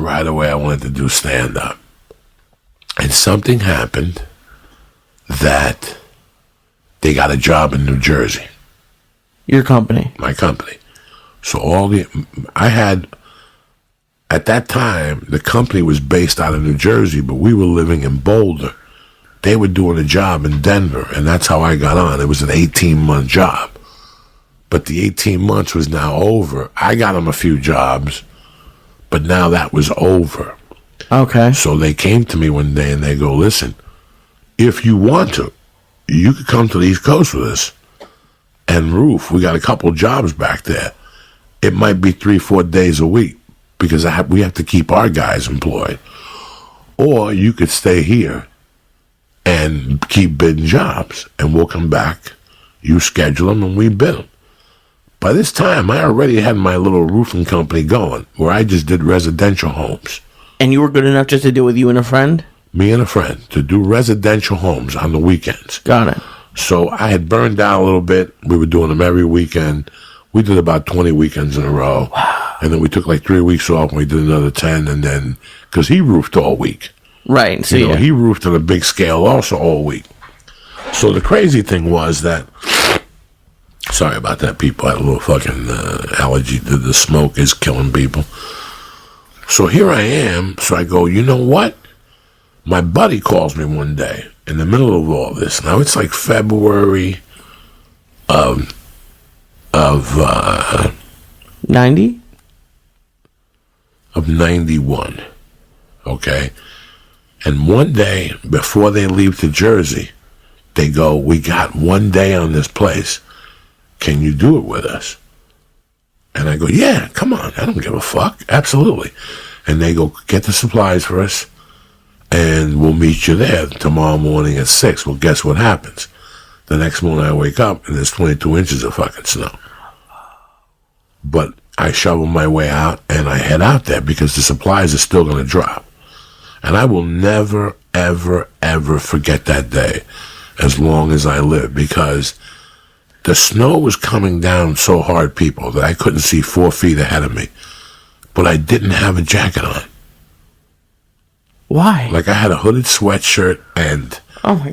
right away I wanted to do stand-up. And something happened that they got a job in New Jersey. Your company? My company. So at that time, the company was based out of New Jersey, but we were living in Boulder. They were doing a job in Denver, and that's how I got on. It was an 18-month job. But the 18 months was now over. I got them a few jobs, but now that was over. Okay. So they came to me one day and they go, listen, if you want to, you could come to the East Coast with us and roof. We got a couple jobs back there. It might be 3-4 days a week because we have to keep our guys employed. Or you could stay here and keep bidding jobs, and we'll come back. You schedule them and we bid them. By this time, I already had my little roofing company going where I just did residential homes. And you were good enough just to do it with you and a friend? Me and a friend, to do residential homes on the weekends. Got it. So I had burned out a little bit. We were doing them every weekend. We did about 20 weekends in a row. Wow. And then we took like 3 weeks off and we did another 10. And then, because he roofed all week. Right. So you know, he roofed on a big scale also all week. So the crazy thing was that, sorry about that, people. I had a little fucking allergy to the smoke is killing people. So here I am. So I go, you know what? My buddy calls me one day in the middle of all this. Now it's like February of 90? Of 91. Okay? And one day, before they leave to Jersey, they go, we got 1 day on this place. Can you do it with us? And I go, yeah, come on. I don't give a fuck. Absolutely. And they go, get the supplies for us, and we'll meet you there tomorrow morning at 6. Well, guess what happens? The next morning I wake up, and there's 22 inches of fucking snow. But I shovel my way out, and I head out there because the supplies are still going to drop. And I will never, ever, ever forget that day as long as I live, because the snow was coming down so hard, people, that I couldn't see 4 feet ahead of me. But I didn't have a jacket on. Why? Like I had a hooded sweatshirt and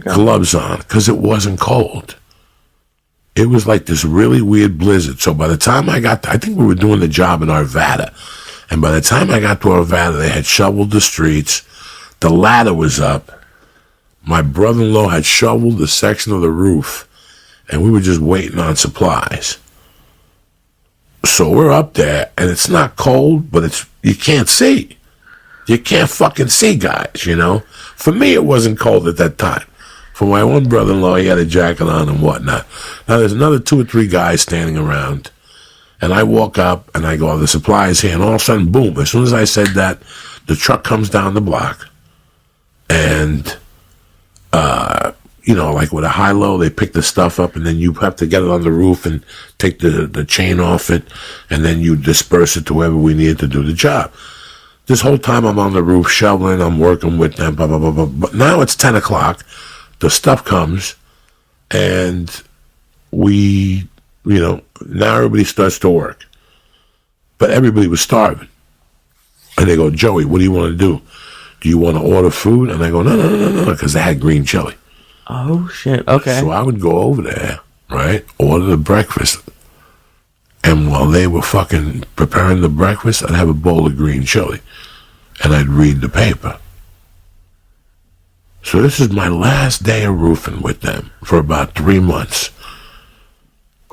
gloves on because it wasn't cold. It was like this really weird blizzard. So by the time I got I think we were doing the job in Arvada. And by the time I got to Arvada, they had shoveled the streets. The ladder was up. My brother-in-law had shoveled the section of the roof. And we were just waiting on supplies. So we're up there, and it's not cold, but you can't see. You can't fucking see, guys, you know? For me, it wasn't cold at that time. For my one brother-in-law, he had a jacket on and whatnot. Now, there's another 2 or 3 guys standing around, and I walk up, and I go, oh, the supplies here, and all of a sudden, boom, as soon as I said that, the truck comes down the block, and, you know, like with a high-low, they pick the stuff up, and then you have to get it on the roof and take the chain off it, and then you disperse it to wherever we need to do the job. This whole time I'm on the roof shoveling, I'm working with them, blah, blah, blah, blah. But now it's 10 o'clock, the stuff comes, and we, you know, now everybody starts to work. But everybody was starving. And they go, Joey, what do you want to do? Do you want to order food? And I go, no, because they had green chili. Oh, shit. Okay. So I would go over there, right, order the breakfast. And while they were fucking preparing the breakfast, I'd have a bowl of green chili. And I'd read the paper. So this is my last day of roofing with them for about 3 months.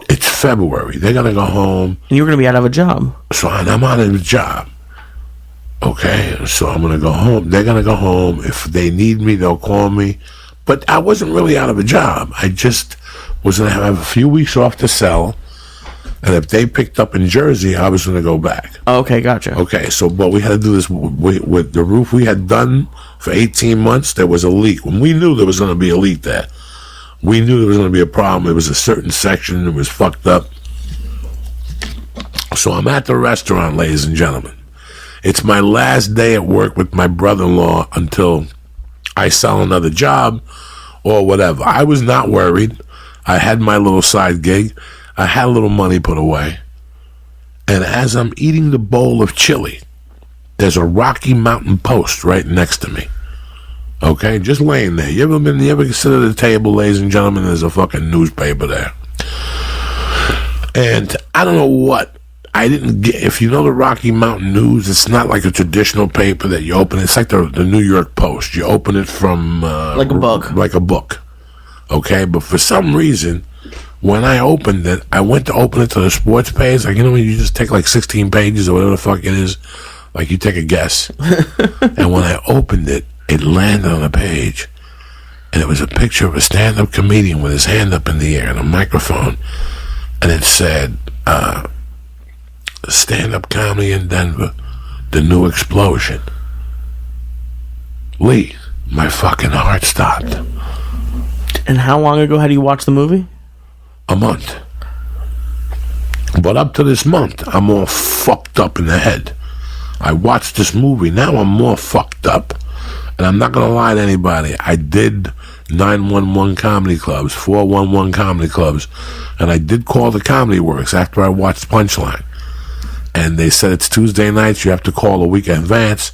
It's February. They're going to go home. And you're going to be out of a job. So I'm out of a job. Okay, so I'm going to go home. They're going to go home. If they need me, they'll call me. But I wasn't really out of a job. I just was going to have a few weeks off to sell. And if they picked up in Jersey, I was going to go back. Okay, gotcha. Okay, so, but we had to do this with the roof we had done for 18 months. There was a leak. When we knew there was going to be a leak there, we knew there was going to be a problem. It was a certain section that was fucked up. So I'm at the restaurant, ladies and gentlemen. It's my last day at work with my brother-in-law until I sell another job or whatever. I was not worried. I had my little side gig. I had a little money put away. And as I'm eating the bowl of chili there's a Rocky Mountain post right next to me. Okay, just laying there. You ever sit at a table, ladies and gentlemen, there's a fucking newspaper there. And I don't know what. I didn't get, if you know the Rocky Mountain News, it's not like a traditional paper that you open. It's like the New York Post. You open it from... like a book. Like a book. Okay, but for some reason, when I opened it, I went to open it to the sports page. Like, you know when you just take like 16 pages or whatever the fuck it is? Like you take a guess. And when I opened it, it landed on a page. And it was a picture of a stand-up comedian with his hand up in the air and a microphone. And it said... stand-up comedy in Denver, the new explosion. Lee, my fucking heart stopped. And how long ago had you watched the movie? A month. But up to this month, I'm all fucked up in the head. I watched this movie, now I'm more fucked up. And I'm not gonna lie to anybody, I did 911 comedy clubs, 411 comedy clubs, and I did call the Comedy Works after I watched Punchline. And they said it's Tuesday nights, you have to call a week in advance.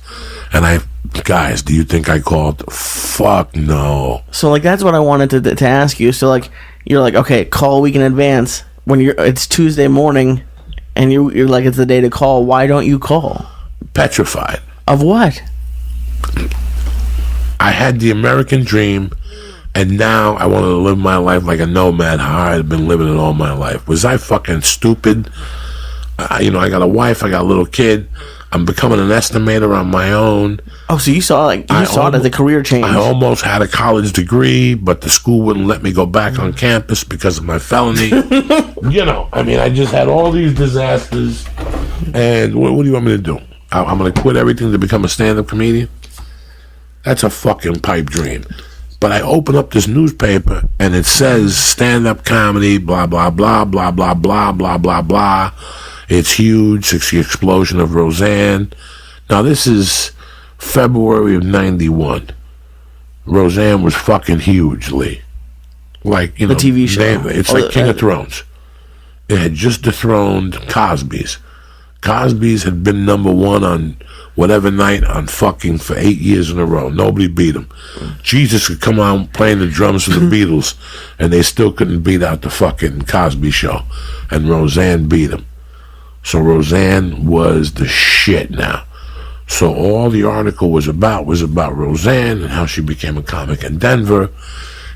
And guys, do you think I called? Fuck no. So, like, that's what I wanted to ask you. So, like, you're like, okay, call a week in advance. When it's Tuesday morning, and you're like, it's the day to call. Why don't you call? Petrified. Of what? I had the American dream, and now I wanted to live my life like a nomad, how I had been living it all my life. Was I fucking stupid? I got a wife, I got a little kid. I'm becoming an estimator on my own. Oh, so you saw it as a career change. I almost had a college degree, but the school wouldn't let me go back on campus because of my felony. I just had all these disasters. And what do you want me to do? I'm going to quit everything to become a stand-up comedian? That's a fucking pipe dream. But I open up this newspaper, and it says stand-up comedy, blah, blah, blah, blah, blah, blah, blah, blah, blah. It's huge. It's the explosion of Roseanne. Now, this is February of 91. Roseanne was fucking huge, Lee. Like, the TV show. It's like King of Thrones. It had just dethroned Cosby's. Cosby's had been number one on whatever night on fucking for 8 years in a row. Nobody beat him. Jesus could come on playing the drums for the Beatles, and they still couldn't beat out the fucking Cosby Show. And Roseanne beat him. So Roseanne was the shit now. So all the article was about Roseanne and how she became a comic in Denver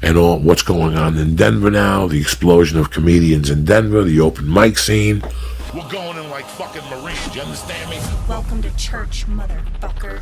and all what's going on in Denver now, the explosion of comedians in Denver, the open mic scene. We're going in like fucking Marines, you understand me? Welcome to church, motherfucker.